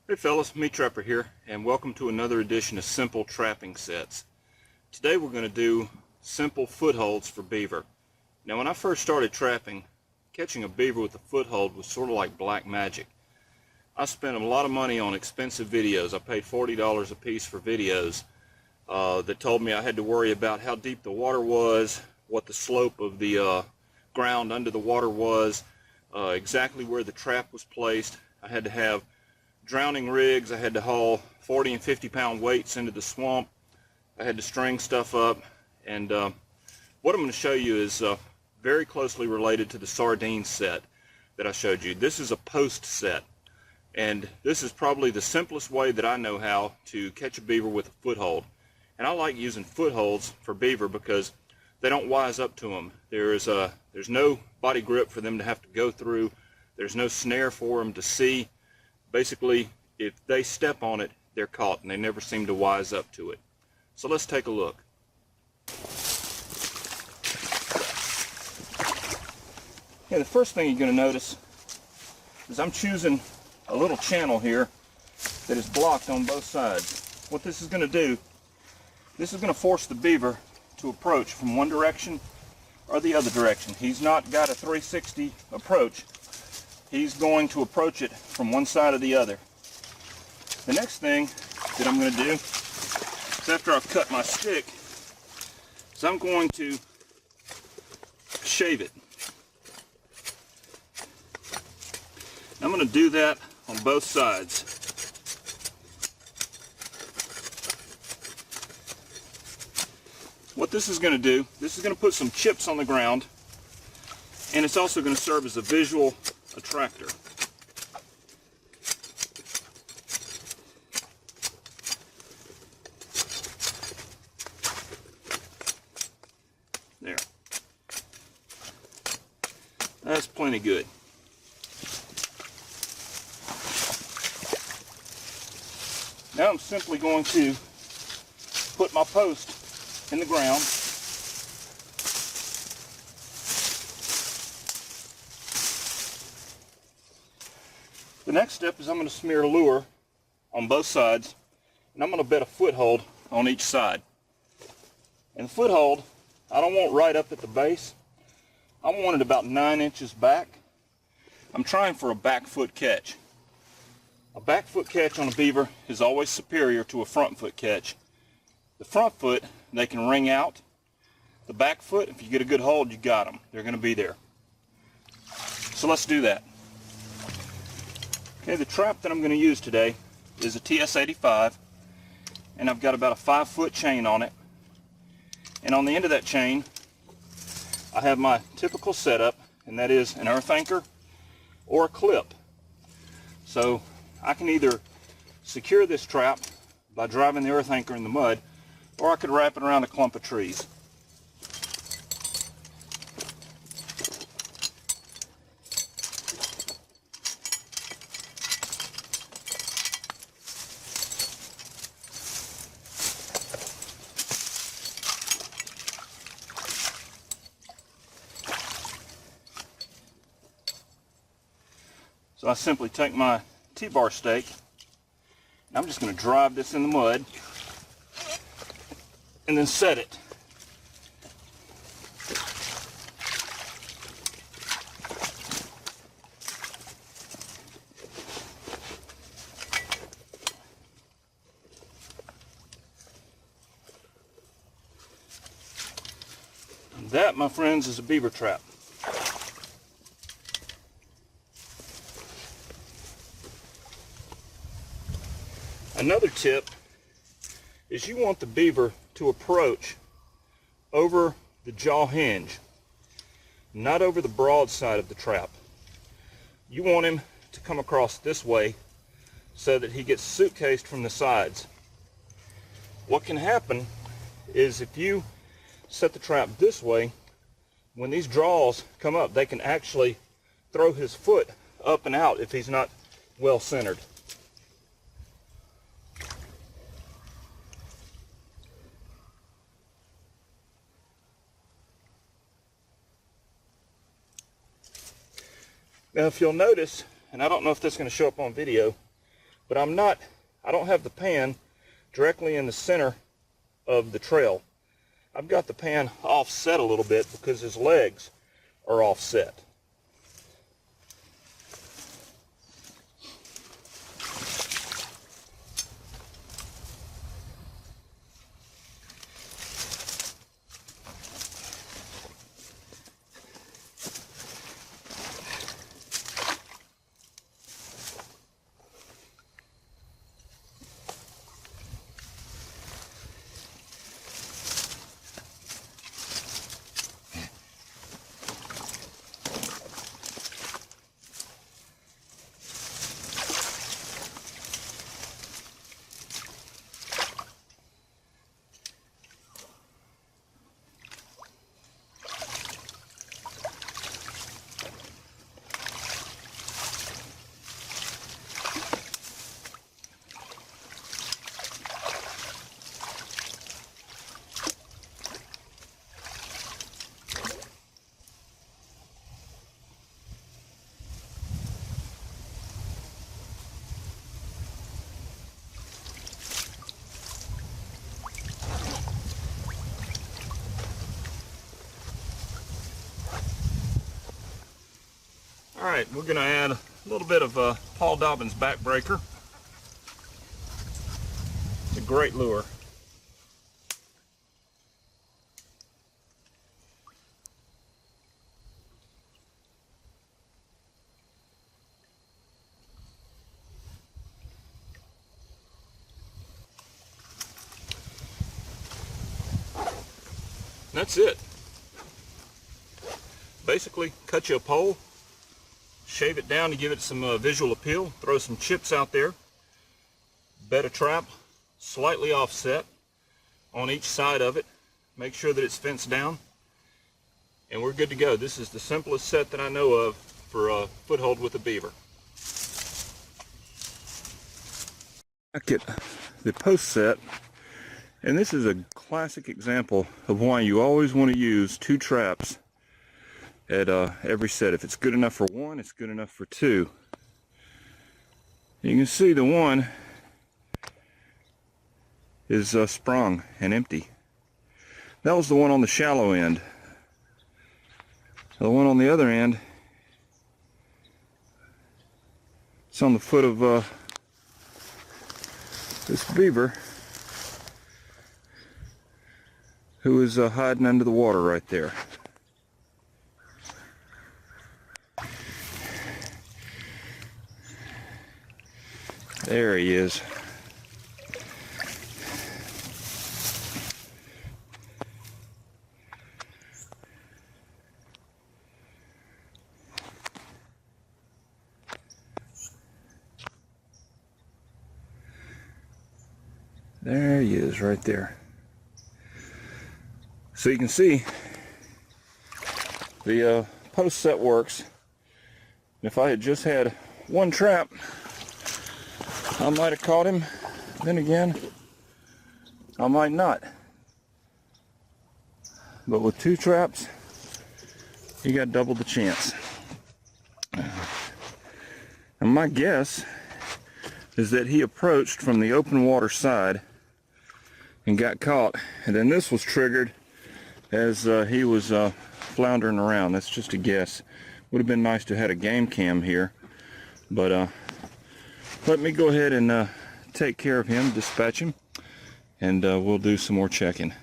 Hey fellas, Meat Trapper here, and welcome to another edition of Simple Trapping Sets. Today we're going to do simple footholds for beaver. Now when I first started trapping, catching a beaver with a foothold was sort of like black magic. I spent a lot of money on expensive videos. I paid $40 a piece for videos that told me I had to worry about how deep the water was, what the slope of the ground under the water was, exactly where the trap was placed. I had to have drowning rigs. I had to haul 40 and 50 pound weights into the swamp. I had to string stuff up, and what I'm going to show you is very closely related to the sardine set that I showed you. This is a post set, and this is probably the simplest way that I know how to catch a beaver with a foothold. And I like using footholds for beaver because they don't wise up to them. There's no body grip for them to have to go through. There's no snare for them to see. Basically, if they step on it, they're caught, and they never seem to wise up to it. So let's take a look. Okay, the first thing you're going to notice is I'm choosing a little channel here that is blocked on both sides. What this is going to do, this is going to force the beaver to approach from one direction or the other direction. He's not got a 360 approach. He's going to approach it from one side or the other. The next thing that I'm going to do is, after I've cut my stick, is I'm going to shave it. I'm going to do that on both sides. What this is going to do, this is going to put some chips on the ground, and it's also going to serve as a visual attractor. There. That's plenty good. Now I'm simply going to put my post in the ground. The next step is I'm going to smear lure on both sides, and I'm going to bed a foothold on each side. And the foothold, I don't want right up at the base. I want it about 9 inches back. I'm trying for a back foot catch. A back foot catch on a beaver is always superior to a front foot catch. The front foot, they can ring out. The back foot, if you get a good hold, you got them. They're going to be there. So let's do that. Okay, the trap that I'm going to use today is a TS85, and I've got about a 5-foot chain on it. And on the end of that chain, I have my typical setup, and that is an earth anchor or a clip. So I can either secure this trap by driving the earth anchor in the mud, or I could wrap it around a clump of trees. So I simply take my T-bar stake, and I'm just going to drive this in the mud and then set it. And that, my friends, is a beaver trap. Another tip is you want the beaver to approach over the jaw hinge, not over the broad side of the trap. You want him to come across this way so that he gets suitcased from the sides. What can happen is if you set the trap this way, when these draws come up, they can actually throw his foot up and out if he's not well centered. Now if you'll notice, and I don't know if this is going to show up on video, but I don't have the pan directly in the center of the trail. I've got the pan offset a little bit because his legs are offset. Alright, we're going to add a little bit of Paul Dobbins backbreaker. It's a great lure. And that's it. Basically, cut you a pole, shave it down to give it some visual appeal, throw some chips out there, bed a trap slightly offset on each side of it, make sure that it's fenced down, and we're good to go. This is the simplest set that I know of for a foothold with a beaver. Back at the post set, and this is a classic example of why you always want to use 2 traps at every set. If it's good enough for 1, it's good enough for 2. You can see the one is sprung and empty. That was the one on the shallow end. The one on the other end, it's on the foot of this beaver, who is hiding under the water right there. There he is. There he is right there. So you can see the post set works. If I had just had 1 trap, I might have caught him. Then again, I might not. But with 2 traps, you got double the chance. And my guess is that he approached from the open water side and got caught, and then this was triggered as he was floundering around. That's just a guess. Would have been nice to have had a game cam here, but let me go ahead and take care of him, dispatch him, and we'll do some more checking.